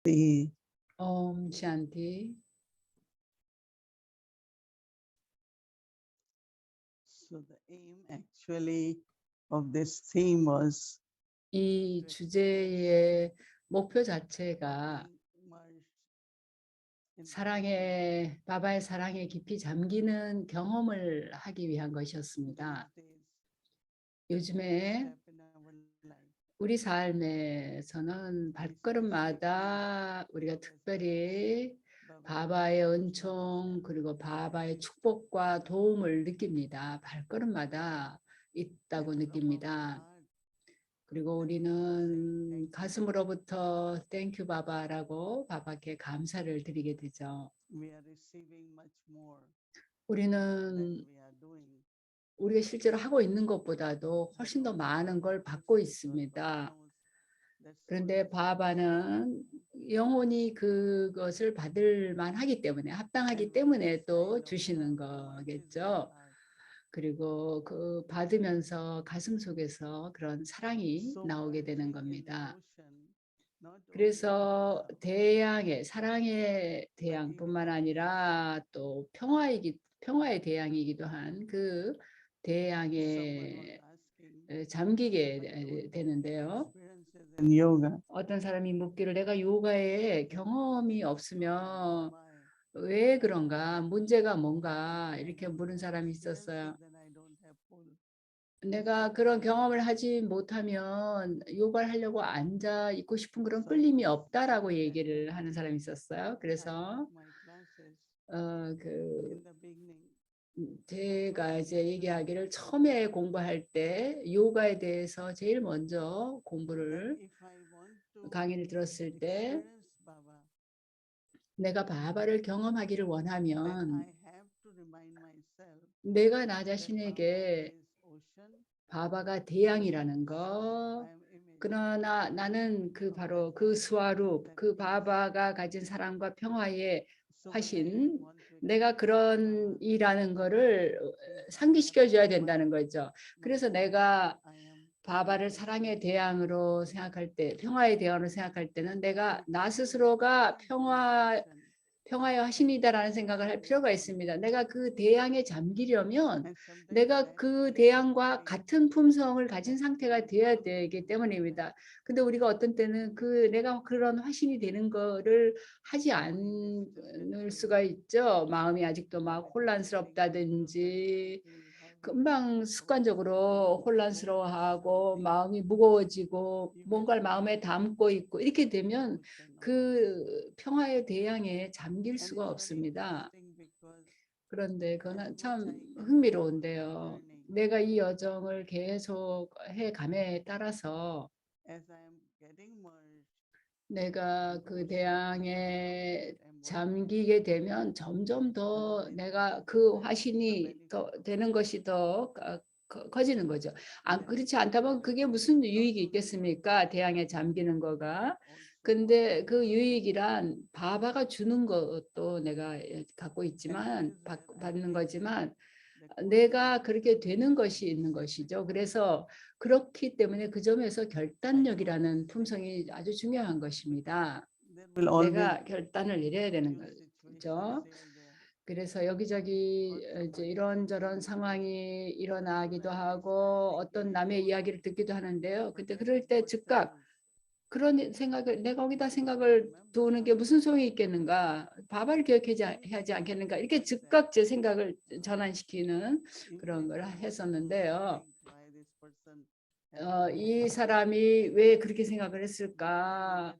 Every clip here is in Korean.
the Om Shanti. so the aim actually of this theme was 이 주제의 목표 자체가 사랑에 바바의 사랑에 깊이 잠기는 경험을 하기 위한 것이었습니다. 요즘에 우리 삶에서는 발걸음마다 우리가 특별히 바바의 은총 그리고 바바의 축복과 도움을 느낍니다. 발걸음마다 있다고 느낍니다. 그리고 우리는 가슴으로부터 땡큐 바바라고 바바께 감사를 드리게 되죠. 우리는 우리가 실제로 하고 있는 것보다도 훨씬 더 많은 걸 받고 있습니다. 그런데 바바는 영혼이 그것을 받을 만하기 때문에 합당하기 때문에 또 주시는 거겠죠. 그리고 그 받으면서 가슴 속에서 그런 사랑이 나오게 되는 겁니다. 그래서 대양의 사랑의 대양뿐만 아니라 또 평화의 대양이기도 한 그 대양에 잠기게 되는데요. 어떤 사람이 묻기를 내가 요가에 경험이 없으면 왜 그런가? 문제가 뭔가? 이렇게 물은 사람이 있었어요. 내가 그런 경험을 하지 못하면 요가를 하려고 앉아 있고 싶은 그런 끌림이 없다라고 얘기를 하는 사람이 있었어요. 그래서 제가 이제 얘기하기를 처음에 공부할 때 요가에 대해서 제일 먼저 강의를 들었을 때 내가 바바를 경험하기를 원하면 내가 나 자신에게 바바가 대양이라는 거, 그러나 나는 바로 그 스와룹, 그 바바가 가진 사랑과 평화의 화신, 내가 그런 이라는 거를 상기시켜 줘야 된다는 거죠. 그래서 내가 바바를 사랑의 대양으로 생각할 때, 평화의 대양으로 생각할 때는 내가 나 스스로가 평화의 화신이다라는 생각을 할 필요가 있습니다. 내가 그 대양에 잠기려면 내가 그 대양과 같은 품성을 가진 상태가 되어야 되기 때문입니다. 근데 우리가 어떤 때는 내가 그런 화신이 되는 거를 하지 않을 수가 있죠. 마음이 아직도 막 혼란스럽다든지 금방 습관적으로 혼란스러워하고 마음이 무거워지고 뭔가를 마음에 담고 있고 이렇게 되면 그 평화의 대양에 잠길 수가 없습니다. 그런데 그건 참 흥미로운데요. 내가 이 여정을 계속 해감에 따라서 내가 그 대양에 잠기게 되면 점점 더 내가 그 화신이 더 되는 것이 더 커지는 거죠. 그렇지 않다면 그게 무슨 유익이 있겠습니까? 대양에 잠기는 거가. 근데 그 유익이란 바바가 주는 것도 내가 갖고 있지만 받는 거지만 내가 그렇게 되는 것이 있는 것이죠. 그래서 그렇기 때문에 그 점에서 결단력이라는 품성이 아주 중요한 것입니다. 내가 결단을 내려야 되는 거죠. 그래서 여기저기 이제 이런저런 상황이 일어나기도 하고 어떤 남의 이야기를 듣기도 하는데요. 근데 그럴 때 즉각 그런 생각을 내가 거기다 생각을 두는 게 무슨 소용이 있겠는가? 바바를 기억하지 않겠는가? 이렇게 즉각 제 생각을 전환시키는 그런 걸 했었는데요. 이 사람이 왜 그렇게 생각을 했을까?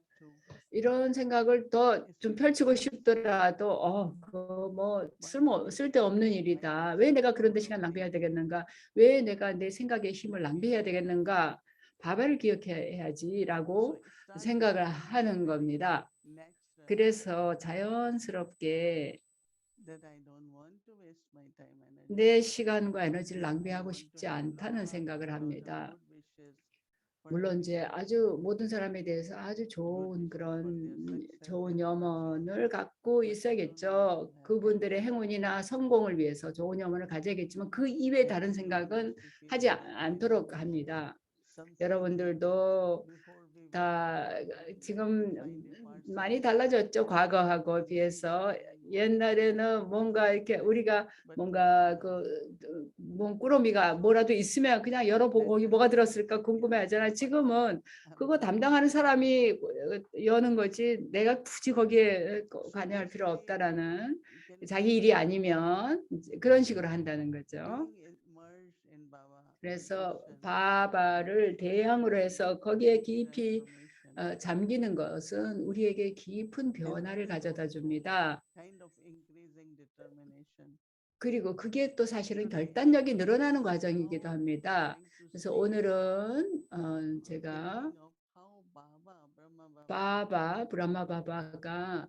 이런 생각을 더 좀 펼치고 싶더라도 뭐 쓸데없는 일이다. 왜 내가 그런 데 시간 낭비해야 되겠는가? 왜 내가 내 생각에 힘을 낭비해야 되겠는가? 바바를 기억해야지라고 생각을 하는 겁니다. 그래서 자연스럽게 내 시간과 에너지를 낭비하고 싶지 않다는 생각을 합니다. 물론 이제 아주 모든 사람에 대해서 아주 좋은 좋은 염원을 갖고 있어야겠죠. 그분들의 행운이나 성공을 위해서 좋은 염원을 가져야겠지만 그 이외에 다른 생각은 하지 않도록 합니다. 여러분들도 다 지금 많이 달라졌죠. 과거하고 비해서. 옛날에는 뭔가 이렇게 우리가 뭔가 꾸러미가 뭐라도 있으면 그냥 열어보고 거기 뭐가 들었을까 궁금해하잖아. 지금은 그거 담당하는 사람이 여는 거지 내가 굳이 거기에 관여할 필요 없다라는, 자기 일이 아니면 그런 식으로 한다는 거죠. 그래서 바바를 대형으로 해서 거기에 깊이 잠기는 것은 우리에게 깊은 변화를 가져다 줍니다. 그리고 그게 또 사실은 결단력이 늘어나는 과정이기도 합니다. 그래서 오늘은 제가 브라마 바바가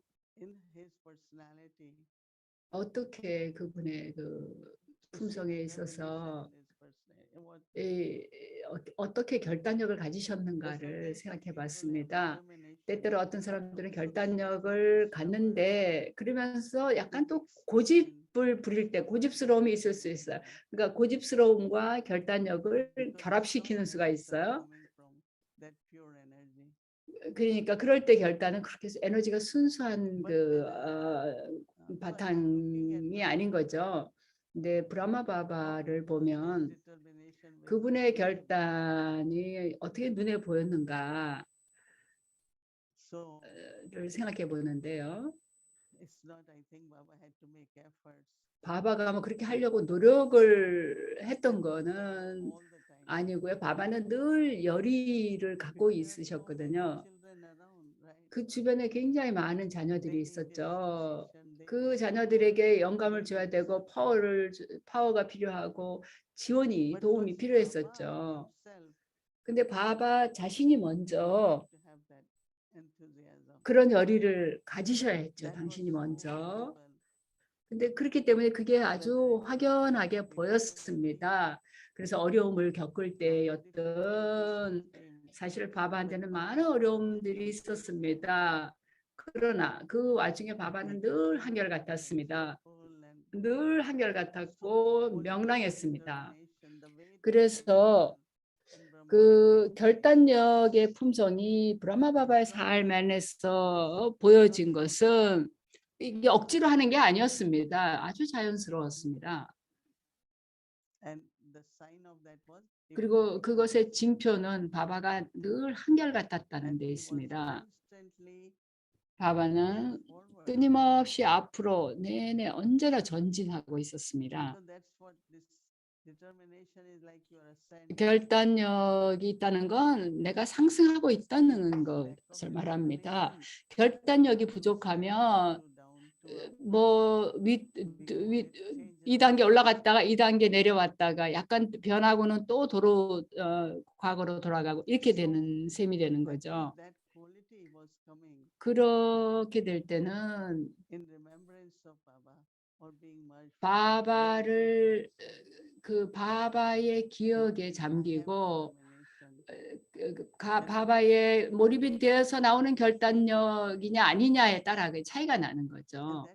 어떻게 그분의 그 품성에 있어서 어떻게 결단력을 가지셨는가를 생각해 봤습니다. 때때로 어떤 사람들은 결단력을 갖는데 그러면서 약간 또 고집을 부릴 때 고집스러움이 있을 수 있어요. 그러니까 고집스러움과 결단력을 결합시키는 수가 있어요. 그러니까 그럴 때 결단은 그렇게 에너지가 순수한 바탕이 아닌 거죠. 근데 브라마 바바를 보면 그분의 결단이 어떻게 눈에 보였는가를 생각해 보는데요. 바바가 뭐 그렇게 하려고 노력을 했던 거는 아니고요. 바바는 늘 열의를 갖고 있으셨거든요. 그 주변에 굉장히 많은 자녀들이 있었죠. 그 자녀들에게 영감을 줘야 되고 파워가 필요하고 지원이 도움이 필요했었죠. 근데 바바 자신이 먼저 그런 열의를 가지셔야 했죠. 당신이 먼저. 근데 그렇기 때문에 그게 아주 확연하게 보였습니다. 그래서 어려움을 겪을 때였던 사실 바바한테는 많은 어려움들이 있었습니다. 그러나 그 와중에 바바는 늘 한결같았습니다. 늘 한결같았고 명랑했습니다. 그래서 그 결단력의 품성이 브라마 바바의 삶 안에서 보여진 것은 이게 억지로 하는 게 아니었습니다. 아주 자연스러웠습니다. 그리고 그것의 징표는 바바가 늘 한결같았다는 데 있습니다. 바바는 끊임없이 앞으로 내내 언제나 전진하고 있었습니다. 결단력이 있다는 건 내가 상승하고 있다는 것을 말합니다. 결단력이 부족하면 뭐 2단계 올라갔다가 2단계 내려왔다가 약간 변하고는 또 과거로 돌아가고 이렇게 되는 셈이 되는 거죠. 그렇게 될 때는 바바의 기억에 잠기고 바바의 몰입이 되어서 나오는 결단력이냐 아니냐에 따라 차이가 나는 거죠.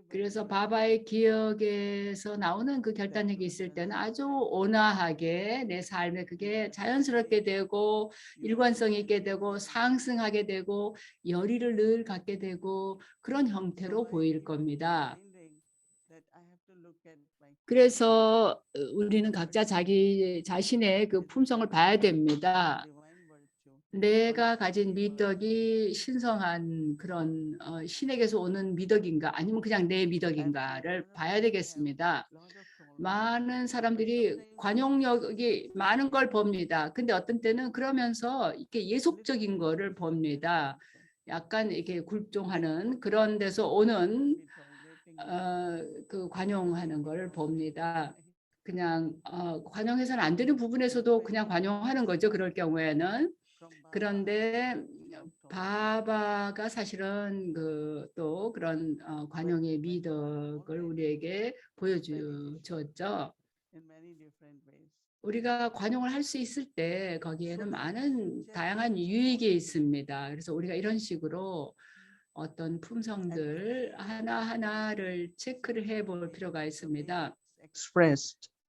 그래서 바바의 기억에서 나오는 그 결단력이 있을 때는 아주 온화하게 내 삶에 그게 자연스럽게 되고 일관성 있게 되고 상승하게 되고 열의를 늘 갖게 되고 그런 형태로 보일 겁니다. 그래서 우리는 각자 자기 자신의 그 품성을 봐야 됩니다. 내가 가진 미덕이 신성한 그런 신에게서 오는 미덕인가 아니면 그냥 내 미덕인가를 봐야 되겠습니다. 많은 사람들이 관용력이 많은 걸 봅니다. 근데 어떤 때는 그러면서 이렇게 예속적인 거를 봅니다. 약간 이렇게 굴종하는 그런 데서 오는 그 관용하는 걸 봅니다. 그냥 관용해서는 안 되는 부분에서도 그냥 관용하는 거죠. 그럴 경우에는. 그런데 바바가 사실은 또 그런 관용의 미덕을 우리에게 보여주었죠. 우리가 관용을 할 수 있을 때 거기에는 많은 다양한 유익이 있습니다. 그래서 우리가 이런 식으로 어떤 품성들 하나하나를 체크를 해볼 필요가 있습니다.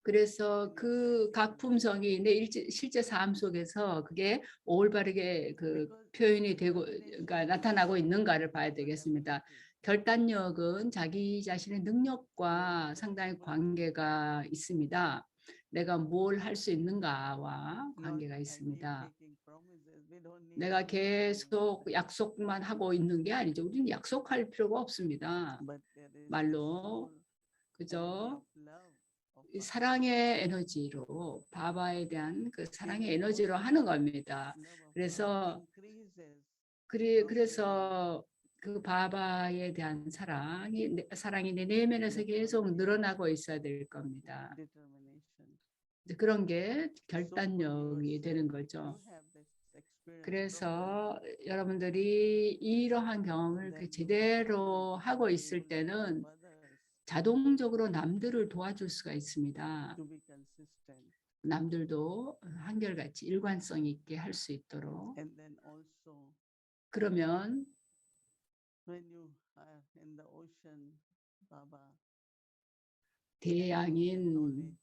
그래서 그 각 품성이 내 실제 삶 속에서 그게 올바르게 그 표현이 되고, 그러니까 나타나고 있는가를 봐야 되겠습니다. 결단력은 자기 자신의 능력과 상당히 관계가 있습니다. 내가 뭘 할 수 있는가와 관계가 있습니다. 내가 계속 약속만 하고 있는 게 아니죠. 우리는 약속할 필요가 없습니다. 말로 그저 이 사랑의 에너지로, 바바에 대한 그 사랑의 에너지로 하는 겁니다. 그래서 그래서 그 바바에 대한 사랑이 내 내면에서 계속 늘어나고 있어야 될 겁니다. 그런 게 결단력이 되는 거죠. 그래서 여러분들이 이러한 경험을 제대로 하고 있을 때는 자동적으로 남들을 도와줄 수가 있습니다. 남들도 한결같이 일관성 있게 할 수 있도록. 그러면 대양인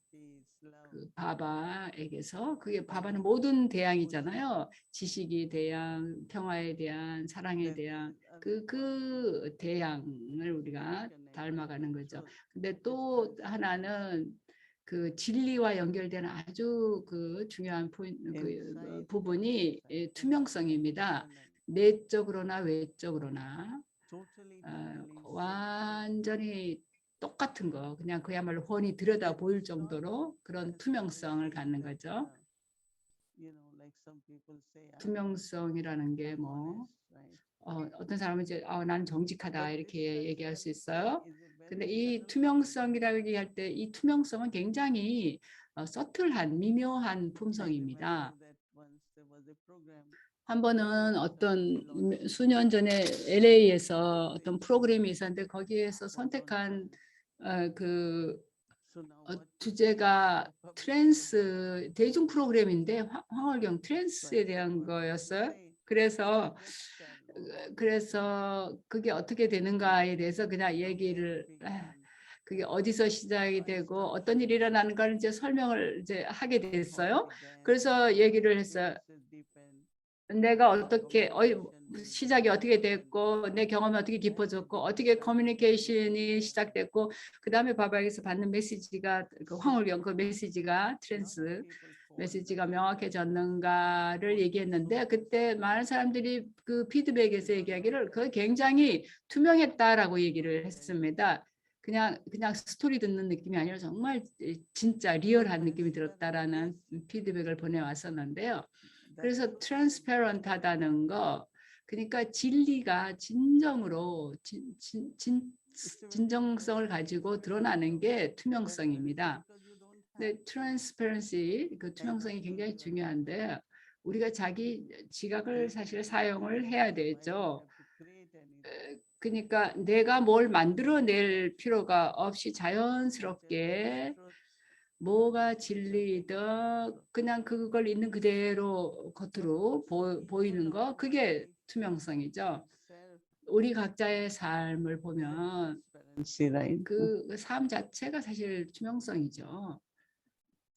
그 바바에게서, 그게 바바는 모든 대양이잖아요. 지식이 대양, 평화에 대한, 사랑에 대한 그 대양을 우리가 닮아가는 거죠. 근데 또 하나는 그 진리와 연결되는 아주 그 중요한 부분이 투명성입니다. 내적으로나 외적으로나 완전히 똑같은 거, 그냥 그야말로 훤히 들여다 보일 정도로 그런 투명성을 갖는 거죠. 투명성이라는 게 뭐 어떤 사람은 이제 나는 정직하다 이렇게 얘기할 수 있어요. 근데 이 투명성이라고 얘기할 때 이 투명성은 굉장히 서틀한 미묘한 품성입니다. 한 번은 어떤 수년 전에 LA에서 어떤 프로그램이 있었는데 거기에서 선택한 주제가 트랜스 대중 프로그램인데 황홀경 트랜스에 대한 거였어요. 그래서 그게 어떻게 되는가에 대해서 그냥 얘기를 그게 어디서 시작이 되고 어떤 일이 일어나는 걸 이제 설명을 이제 하게 됐어요. 그래서 얘기를 했어요. 내가 어떻게 시작이 어떻게 됐고 내 경험이 어떻게 깊어졌고 어떻게 커뮤니케이션이 시작됐고 그다음에 바바에게서 받는 메시지가 그 황홀경 그 메시지가 트랜스 메시지가 명확해졌는가를 얘기했는데 그때 많은 사람들이 그 피드백에서 얘기하기를 그 굉장히 투명했다라고 얘기를 했습니다. 그냥 스토리 듣는 느낌이 아니라 정말 진짜 리얼한 느낌이 들었다라는 피드백을 보내왔었는데요. 그래서 트랜스페런트하다는 거, 그러니까 진리가 진정으로 진정성을 가지고 드러나는 게 투명성입니다. 근데 트랜스페런시, 그 투명성이 굉장히 중요한데 우리가 자기 지각을 사실 사용을 해야 되죠. 그러니까 내가 뭘 만들어낼 필요가 없이 자연스럽게 뭐가 진리든 그냥 그걸 있는 그대로 겉으로 보이는 거, 그게 투명성이죠. 우리 각자의 삶을 보면 그 삶 자체가 사실 투명성이죠.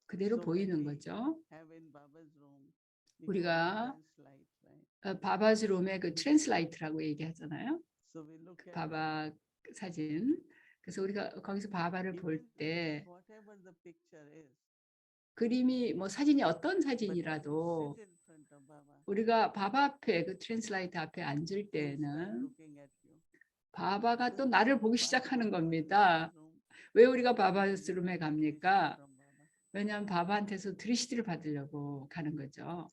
그대로 보이는 거죠. 우리가 바바즈 롬의 그 트랜슬라이트라고 얘기하잖아요. 그 바바 사진. 그래서 우리가 거기서 바바를 볼 때 그림이 뭐 사진이 어떤 사진이라도 우리가 바바 앞에 그 트랜슬라이트 앞에 앉을 때는 바바가 또 나를 보기 시작하는 겁니다. 왜 우리가 바바스 룸에 갑니까? 왜냐하면 바바한테서 드리시드를 받으려고 가는 거죠.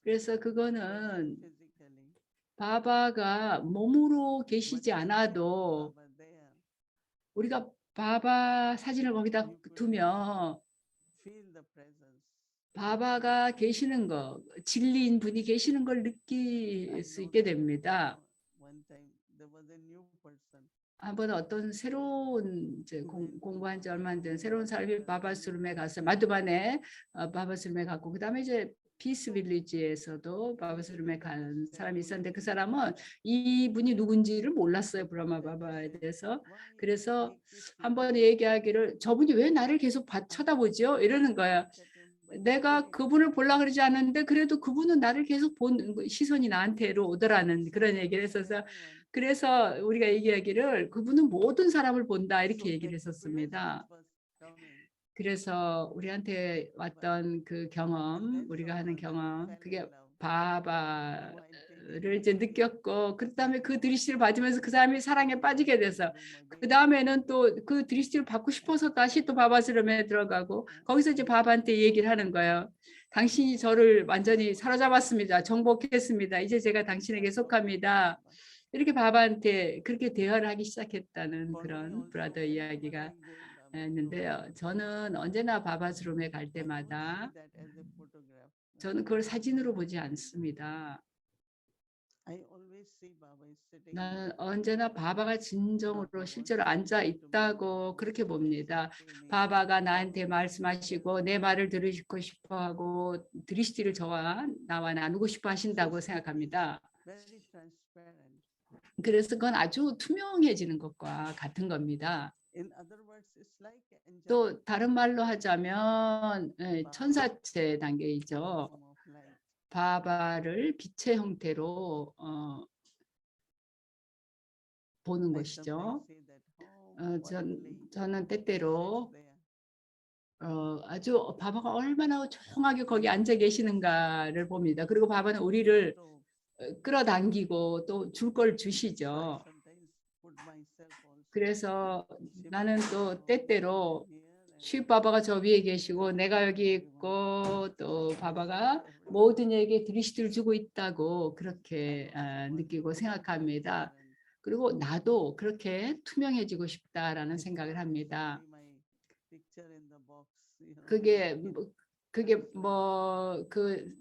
그래서 그거는 바바가 몸으로 계시지 않아도 우리가 바바 사진을 거기다 두면 바바가 계시는 거, 진리인 분이 계시는 걸 느낄 수 있게 됩니다. 한번 어떤 새로운 이제 공부한 지 얼마 안 된 새로운 사람이 바바스룸에 갔어요. 마두반에 바바스룸에 갔고 그다음에 이제 피스 빌리지에서도 바바스룸에 간 사람이 있었는데 그 사람은 이분이 누군지를 몰랐어요. 브라마 바바에 대해서. 그래서 한번 얘기하기를 저분이 왜 나를 계속 쳐다보죠? 이러는 거야. 내가 그분을 보려고 그러지 않았는데 그래도 그분은 나를 계속 본 시선이 나한테로 오더라는 그런 얘기를 했어서 그래서 우리가 얘기하기를 그분은 모든 사람을 본다 이렇게 얘기를 했었습니다. 그래서 우리한테 왔던 그 경험, 우리가 하는 경험, 그게 바바를 이제 느꼈고 그다음에 그 드리시를 받으면서 그 사람이 사랑에 빠지게 돼서 그 다음에는 또 그 드리시를 받고 싶어서 다시 또 바바스름에 들어가고 거기서 이제 바바한테 얘기를 하는 거예요. 당신이 저를 완전히 사로잡았습니다. 정복했습니다. 이제 제가 당신에게 속합니다. 이렇게 바바한테 그렇게 대화를 하기 시작했다는 그런 브라더 이야기가 했는데요. 저는 언제나 바바스룸에 갈 때마다 저는 그걸 사진으로 보지 않습니다. 나는 언제나 바바가 진정으로 실제로 앉아 있다고 그렇게 봅니다. 바바가 나한테 말씀하시고 내 말을 들으시고 싶어 하고 드리시티를 나와 나누고 싶어 하신다고 생각합니다. 그래서 그건 아주 투명해지는 것과 같은 겁니다. 또 다른 말로 하자면 천사체 단계이죠. 바바를 빛의 형태로 보는 것이죠. 저는 때때로 아주 바바가 얼마나 조용하게 거기 앉아 계시는가를 봅니다. 그리고 바바는 우리를 끌어당기고 또 줄 걸 주시죠. 그래서 나는 또 때때로 바바가 저 위에 계시고 내가 여기 있고 또 바바가 모든 이에게 드리시를 주고 있다고 그렇게 느끼고 생각합니다. 그리고 나도 그렇게 투명해지고 싶다라는 생각을 합니다. 그게 뭐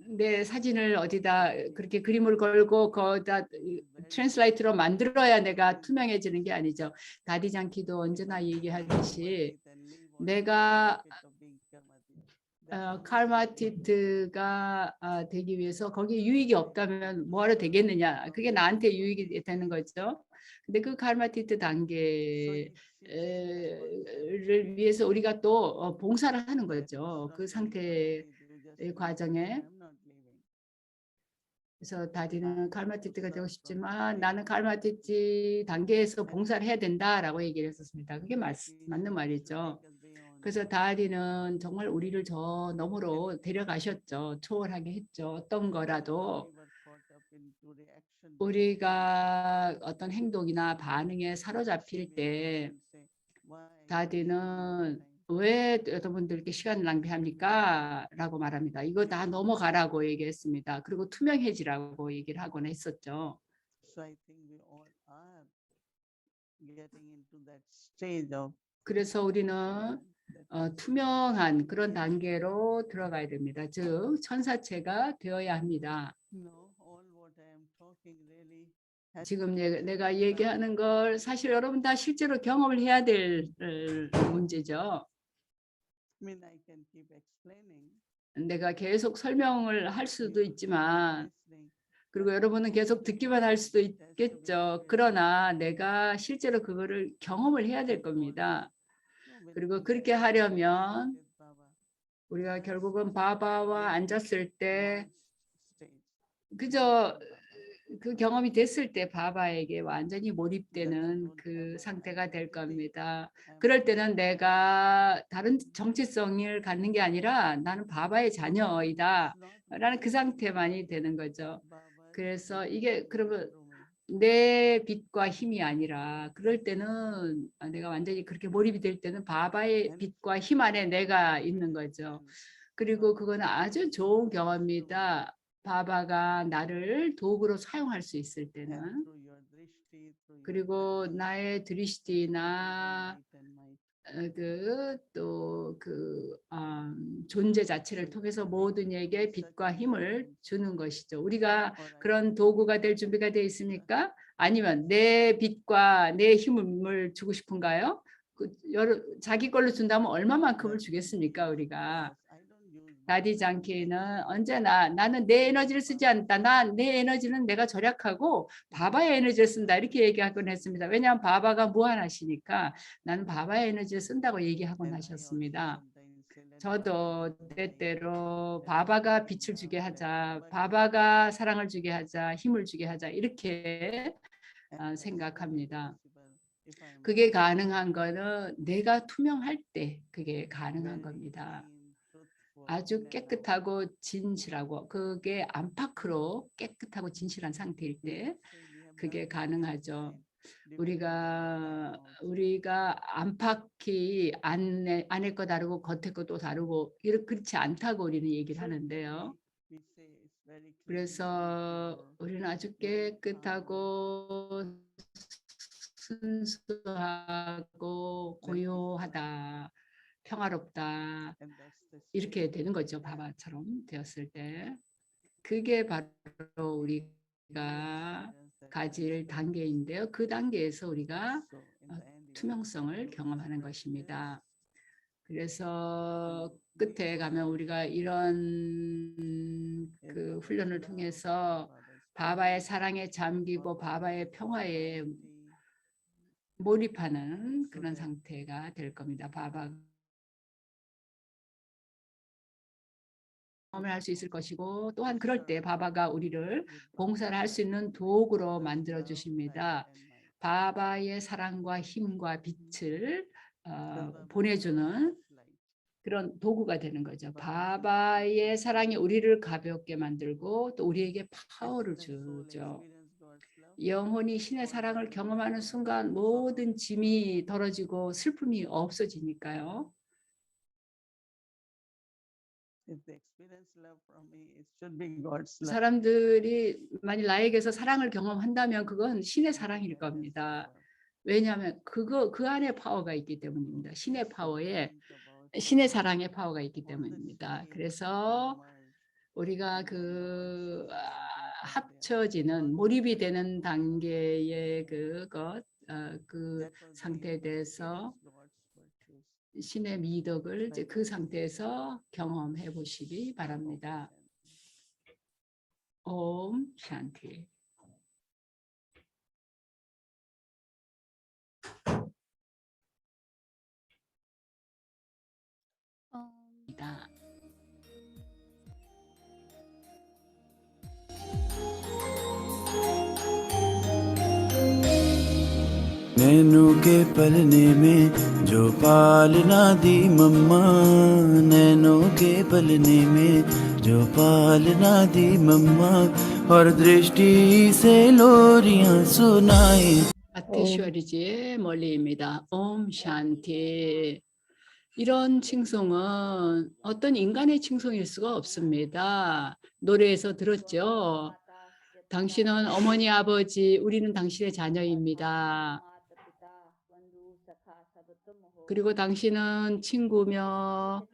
내 사진을 어디다 그렇게 그림을 걸고 거기다 트랜슬레이트로 만들어야 내가 투명해지는 게 아니죠. 다디장키도 언제나 얘기하듯이 내가 칼마티트가 되기 위해서 거기에 유익이 없다면 뭐하러 되겠느냐. 그게 나한테 유익이 되는 거죠. 근데 그 칼마티트 단계를 위해서 우리가 또 봉사를 하는 거죠. 그 상태의 과정에. 그래서 다디는 칼마티트가 되고 싶지만 나는 칼마티트 단계에서 봉사를 해야 된다라고 얘기를 했었습니다. 그게 맞는 말이죠. 그래서 다디는 정말 우리를 저 너머로 데려가셨죠. 초월하게 했죠. 어떤 거라도 우리가 어떤 행동이나 반응에 사로잡힐 때 다디는 왜 여러분들께 시간을 낭비합니까? 라고 말합니다. 이거 다 넘어가라고 얘기했습니다. 그리고 투명해지라고 얘기를 하곤 했었죠. 그래서 우리는 투명한 그런 단계로 들어가야 됩니다. 즉 천사체가 되어야 합니다. 지금 내가 얘기하는 걸 사실 여러분 다 실제로 경험을 해야 될 문제죠. 내가 계속 설명을 할 수도 있지만 그리고 여러분은 계속 듣기만 할 수도 있겠죠. 그러나 내가 실제로 그거를 경험을 해야 될 겁니다. 그리고 그렇게 하려면 우리가 결국은 바바와 앉았을 때 그저 그 경험이 됐을 때 바바에게 완전히 몰입되는 그 상태가 될 겁니다. 그럴 때는 내가 다른 정체성을 갖는 게 아니라 나는 바바의 자녀이다 라는 그 상태만이 되는 거죠. 그래서 이게 그러면 내 빛과 힘이 아니라 그럴 때는 내가 완전히 그렇게 몰입이 될 때는 바바의 빛과 힘 안에 내가 있는 거죠. 그리고 그거는 아주 좋은 경험입니다. 바바가 나를 도구로 사용할 수 있을 때는 그리고 나의 드리시티나 존재 자체를 통해서 모든 이에게 빛과 힘을 주는 것이죠. 우리가 그런 도구가 될 준비가 되어 있습니까? 아니면 내 빛과 내 힘을 주고 싶은가요? 자기 걸로 준다면 얼마만큼을 주겠습니까? 우리가 다디 장키는 언제나 나는 내 에너지를 쓰지 않다. 내 에너지는 내가 절약하고 바바의 에너지를 쓴다. 이렇게 얘기하곤 했습니다. 왜냐하면 바바가 무한하시니까 나는 바바의 에너지를 쓴다고 얘기하곤 하셨습니다. 저도 때때로 바바가 빛을 주게 하자, 바바가 사랑을 주게 하자, 힘을 주게 하자 이렇게 생각합니다. 그게 가능한 거는 내가 투명할 때 그게 가능한 겁니다. 아주 깨끗하고 진실하고 그게 안팎으로 깨끗하고 진실한 상태일 때 그게 가능하죠. 우리가 안팎이 안에 거 다르고 겉에 것도 다르고 그렇지 않다고 우리는 얘기를 하는데요. 그래서 우리는 아주 깨끗하고 순수하고 고요하다, 평화롭다 이렇게 되는 거죠. 바바처럼 되었을 때 그게 바로 우리가 가질 단계인데요. 그 단계에서 우리가 투명성을 경험하는 것입니다. 그래서 끝에 가면 우리가 이런 그 훈련을 통해서 바바의 사랑에 잠기고 바바의 평화에 몰입하는 그런 상태가 될 겁니다. 바바 경험을 할 수 있을 것이고 또한 그럴 때 바바가 우리를 봉사를 할 수 있는 도구로 만들어 주십니다. 바바의 사랑과 힘과 빛을 보내주는 그런 도구가 되는 거죠. 바바의 사랑이 우리를 가볍게 만들고 또 우리에게 파워를 주죠. 영혼이 신의 사랑을 경험하는 순간 모든 짐이 덜어지고 슬픔이 없어지니까요. 사람들이 만일 나에게서 사랑을 경험한다면 그건 신의 사랑일 겁니다. 왜냐하면 그 안에 파워가 있기 때문입니다. 신의 파워에 신의 사랑의 파워가 있기 때문입니다. 그래서 우리가 그 합쳐지는 몰입이 되는 단계의 그 상태에 대해서 신의 미덕을 이제 그 상태에서 경험해 보시기 바랍니다. 옴 샨티. नैनों के पलने में जो पालना दी मम्मा, नैनों के पलने में जो पालना दी मम्मा, और दृष्टि से लोरियां सुनाए. 아티슈아리지의 멀리입니다. 옴 샨티. 이런 칭송은 어떤 인간의 칭송일 수가 없습니다. 노래에서 들었죠. 당신은 어머니, 아버지, 우리는 당신의 자녀입니다. 그리고 당신은 친구며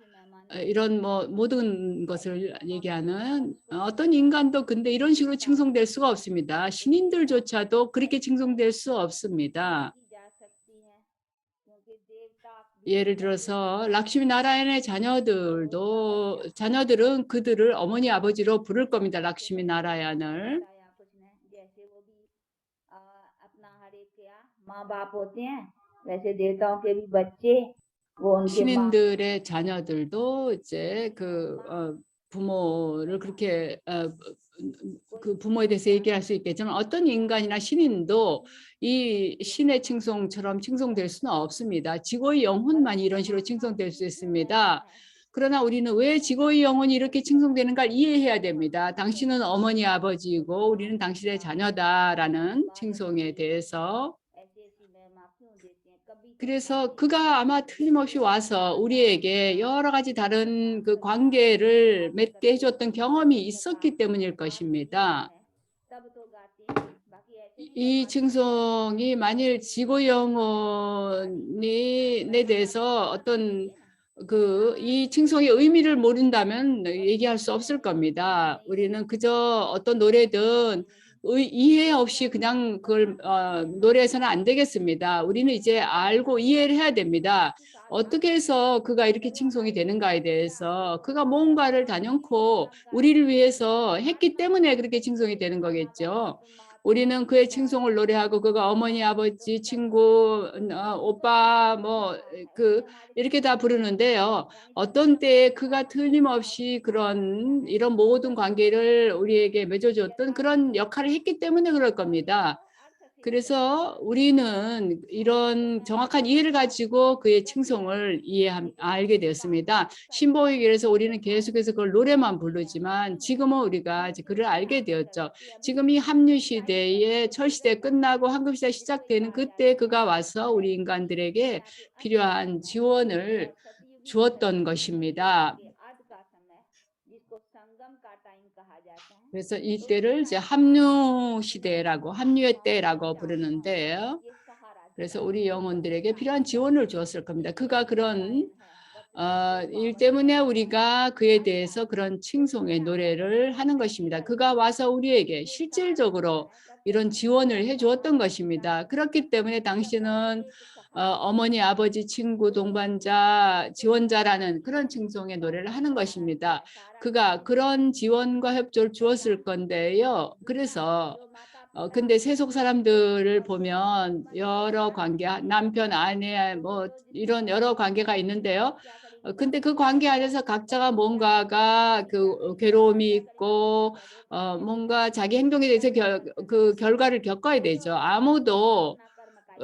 이런 모든 것을 얘기하는 어떤 인간도 근데 이런 식으로 칭송될 수가 없습니다. 신인들조차도 그렇게 칭송될 수 없습니다. 예를 들어서 락시미 나라얀의 자녀들은 그들을 어머니 아버지로 부를 겁니다. 락시미 나라얀을. 신인들의 자녀들도 이제 부모를 그렇게 그 부모에 대해서 얘기할 수 있겠지만 어떤 인간이나 신인도 이 신의 칭송처럼 칭송될 수는 없습니다. 지고의 영혼만 이런 식으로 칭송될 수 있습니다. 그러나 우리는 왜 지고의 영혼이 이렇게 칭송되는가를 이해해야 됩니다. 당신은 어머니 아버지이고 우리는 당신의 자녀다라는 칭송에 대해서. 그래서 그가 아마 틀림없이 와서 우리에게 여러 가지 다른 그 관계를 맺게 해줬던 경험이 있었기 때문일 것입니다. 이 칭송이 만일 지고 영혼에 대해서 어떤 이 칭송의 의미를 모른다면 얘기할 수 없을 겁니다. 우리는 그저 어떤 노래든 이해 없이 그냥 그걸 노래해서는 안 되겠습니다. 우리는 이제 알고 이해를 해야 됩니다. 어떻게 해서 그가 이렇게 칭송이 되는가에 대해서 그가 뭔가를 단연코 우리를 위해서 했기 때문에 그렇게 칭송이 되는 거겠죠. 우리는 그의 칭송을 노래하고 그가 어머니, 아버지, 친구, 오빠 이렇게 다 부르는데요. 어떤 때에 그가 틀림없이 이런 모든 관계를 우리에게 맺어줬던 그런 역할을 했기 때문에 그럴 겁니다. 그래서 우리는 이런 정확한 이해를 가지고 그의 칭송을 알게 되었습니다. 신보이길에서 우리는 계속해서 그걸 노래만 부르지만 지금은 우리가 이제 그를 알게 되었죠. 지금 이 합류 시대에 철시대 끝나고 황금시대 시작되는 그때 그가 와서 우리 인간들에게 필요한 지원을 주었던 것입니다. 그래서 이때를 이제 합류 시대라고, 합류의 때라고 부르는데요. 그래서 우리 영혼들에게 필요한 지원을 주었을 겁니다. 그가 그런 일 때문에 우리가 그에 대해서 그런 칭송의 노래를 하는 것입니다. 그가 와서 우리에게 실질적으로 이런 지원을 해 주었던 것입니다. 그렇기 때문에 당신은 어머니, 아버지, 친구, 동반자, 지원자라는 그런 칭송의 노래를 하는 것입니다. 그가 그런 지원과 협조를 주었을 건데요. 그래서 근데 세속 사람들을 보면 여러 관계, 남편, 아내, 이런 여러 관계가 있는데요. 근데 그 관계 안에서 각자가 뭔가가 괴로움이 있고 뭔가 자기 행동에 대해서 그 결과를 겪어야 되죠. 아무도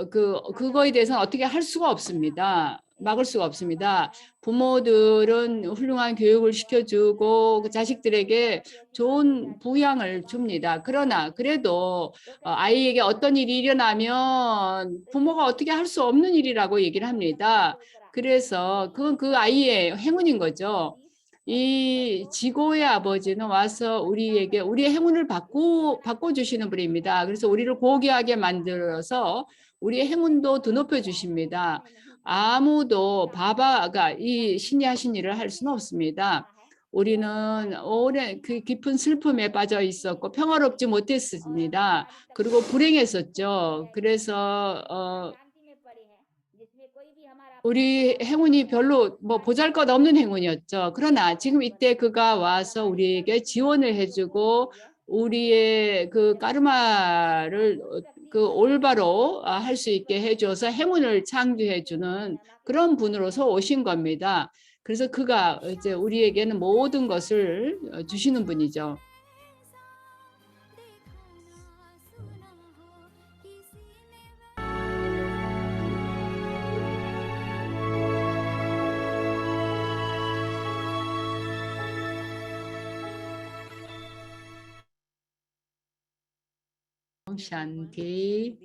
그거에 대해서는 어떻게 할 수가 없습니다. 막을 수가 없습니다. 부모들은 훌륭한 교육을 시켜주고 그 자식들에게 좋은 부양을 줍니다. 그러나 그래도 아이에게 어떤 일이 일어나면 부모가 어떻게 할 수 없는 일이라고 얘기를 합니다. 그래서 그건 그 아이의 행운인 거죠. 이 지고의 아버지는 와서 우리에게 우리의 행운을 바꿔주시는 분입니다. 그래서 우리를 고귀하게 만들어서 우리의 행운도 드높여 주십니다. 아무도 바바가 이 신이 하신 일을 할 수는 없습니다. 우리는 오랜 그 깊은 슬픔에 빠져 있었고 평화롭지 못했습니다. 그리고 불행했었죠. 그래서 우리 행운이 별로 보잘것없는 행운이었죠. 그러나 지금 이때 그가 와서 우리에게 지원을 해주고 우리의 그 까르마를 그 올바로 할 수 있게 해줘서 행운을 창조해주는 그런 분으로서 오신 겁니다. 그래서 그가 이제 우리에게는 모든 것을 주시는 분이죠. 옴샨티.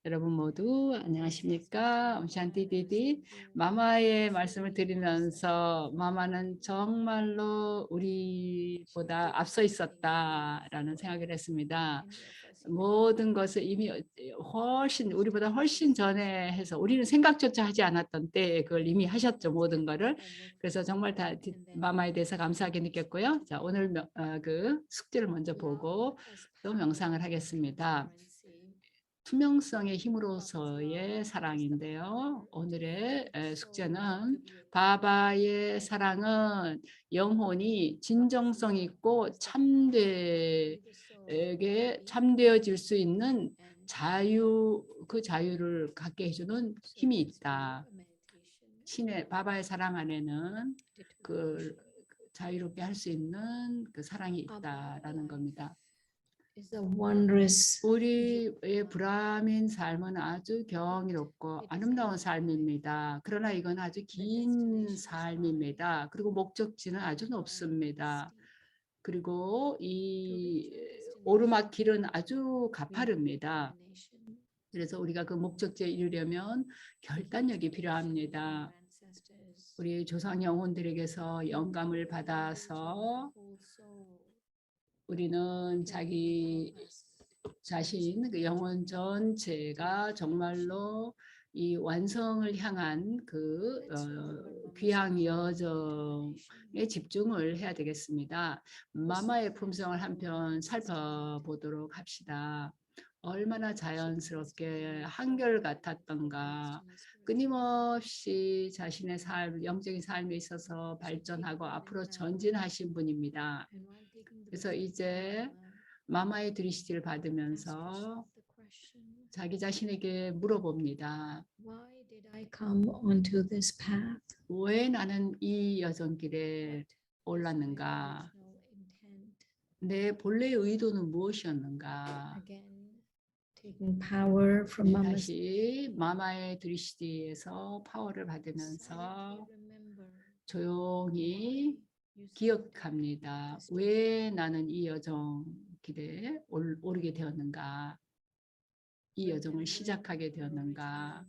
여러분 모두 안녕하십니까? 옴샨티 디디. 마마의 말씀을 드리면서 마마는 정말로 우리보다 앞서 있었다라는 생각을 했습니다. 모든 것을 이미 우리보다 훨씬 전에 해서 우리는 생각조차 하지 않았던 때에 그걸 이미 하셨죠. 모든 거를. 그래서 정말 다 마마에 대해서 감사하게 느꼈고요. 자, 오늘 그 숙제를 먼저 보고 또 명상을 하겠습니다. 투명성의 힘으로서의 사랑인데요. 오늘의 숙제는 바바의 사랑은 영혼이 진정성 있고 참되어질 수 있는 그 자유를 갖게 해주는 힘이 있다. 바바의 사랑 안에는 그 자유롭게 할 수 있는 그 사랑이 있다라는 겁니다. 우리의 브라민 삶은 아주 경이롭고 아름다운 삶입니다. 그러나 이건 아주 긴 삶입니다. 그리고 목적지는 아주 높습니다. 그리고 이 오르막길은 아주 가파릅니다. 그래서 우리가 그 목적지에 이르려면 결단력이 필요합니다. 우리 조상 영혼들에게서 영감을 받아서 우리는 자기 자신, 그 영혼 전체가 정말로 이 완성을 향한 그 귀향 여정에 집중을 해야 되겠습니다. 마마의 품성을 한편 살펴보도록 합시다. 얼마나 자연스럽게 한결같았던가. 끊임없이 자신의 삶, 영적인 삶에 있어서 발전하고 앞으로 전진하신 분입니다. 그래서 이제 마마의 드리시를 받으면서 자기 자신에게 물어봅니다. Why did I come onto this path? 왜 나는 이 여정길에 What was my 올랐는가? original intent? 내 본래의 의도는 무엇이었는가? Again, taking power from 네, Mama's 다시 마마의 드리시디에서 파워를 받으면서 silently remember 조용히 you 기억합니다. 왜 나는 이 여정 길에 오르게 되었는가? 이 여정을 시작하게 되었는가?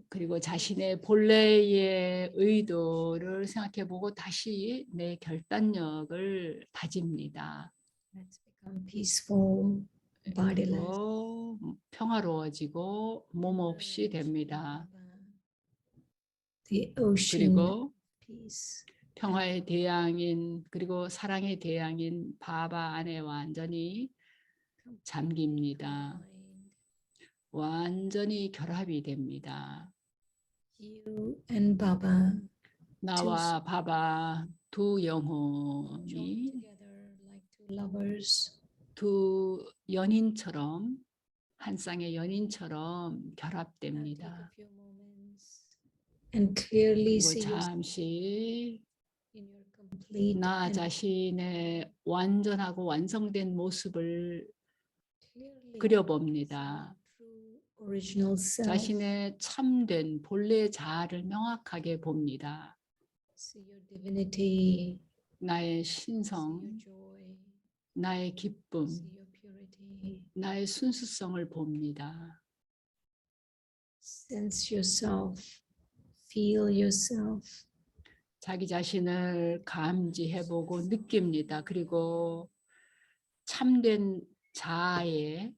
그리고 자신의 본래의 의도를 생각해보고 다시 내 결단력을 다집니다. Let's become peaceful, bodiless. 그리고 평화로워지고 몸 없이 됩니다. The ocean 그리고 peace. 평화의 대양인 그리고 사랑의 대양인 바바 안에 완전히 잠깁니다. Combined. 완전히 결합이 됩니다. You and Baba 나와 바바 두 join 영혼이 together like two lovers. 두 연인처럼 한 쌍의 연인처럼 Now take a 결합됩니다. few moments and clearly 그리고 see yourself 잠시 in your complete 나 and 자신의 완전하고 완성된 모습을 clearly 그려봅니다. see your true original self. 자신의 참된 본래 자아를 명확하게 봅니다. See your divinity, 나의 see 신성, your joy, 나의 기쁨, see your purity. 나의 순수성을 봅니다. Sense yourself, feel yourself. 자기 자신을 감지해보고 느낍니다. 그리고 참된 자아에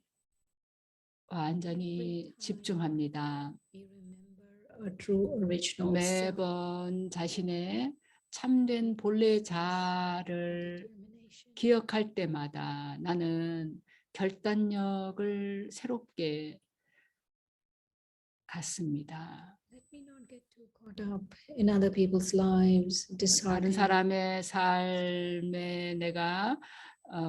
완전히 집중합니다. You remember a true original self. 매번 자신의 참된 본래 자아를 Determination. 기억할 때마다 나는 결단력을 새롭게 갖습니다. Let me not get too caught up in other people's lives, 다른 disheartened. 사람의 삶에 내가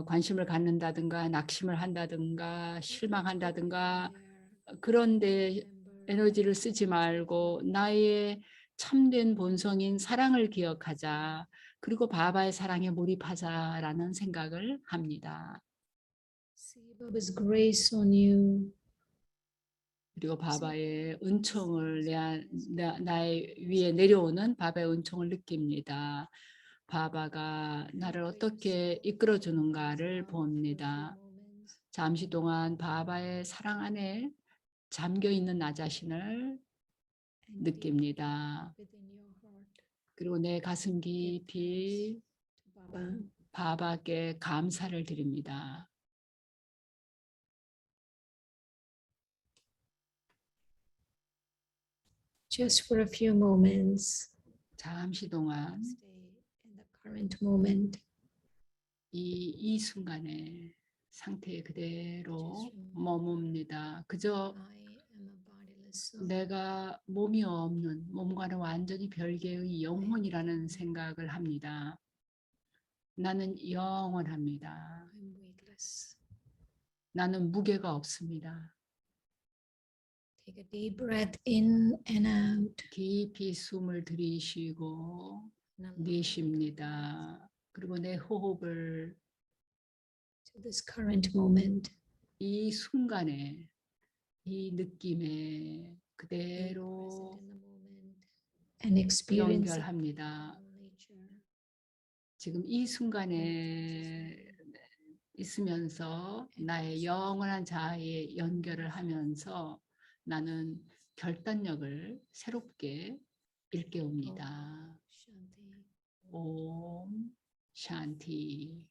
관심을 갖는다든가 낙심을 한다든가 실망한다든가 그런데 에너지를 쓰지 말고 나의 참된 본성인 사랑을 기억하자. 그리고 바바의 사랑에 몰입하자라는 생각을 합니다. See Baba's grace on you. 그리고 바바의 은총을 나의 위에 내려오는 바바의 은총을 느낍니다. 바바가 나를 어떻게 이끌어 주는가를 봅니다. 잠시 동안 바바의 사랑 안에 잠겨 있는 나 자신을 느낍니다. Within your heart 그리고 내 가슴 깊이 to Baba. 바바께 감사를 드립니다. Just for a few moments, 잠시 동안 stay in the current moment. 이 순간의 상태에 그대로 머뭅니다. 그저 I am a bodiless soul. 내가 몸이 없는 몸과는 완전히 별개의 영혼이라는 생각을 합니다. 나는 영원합니다. I'm weightless. 나는 무게가 없습니다. Take a deep breath in and out. 깊이 숨을 들이쉬고 And allow 내쉽니다. 그리고 내 호흡을 to this current moment. 이 순간에 이 느낌에 Be 그대로 present in the moment and experience it 연결합니다. in nature. 지금 이 순간에 있으면서 나의 영원한 자아에 연결을 하면서 나는 결단력을 새롭게 일깨웁니다. Shanti. 옴 샨티.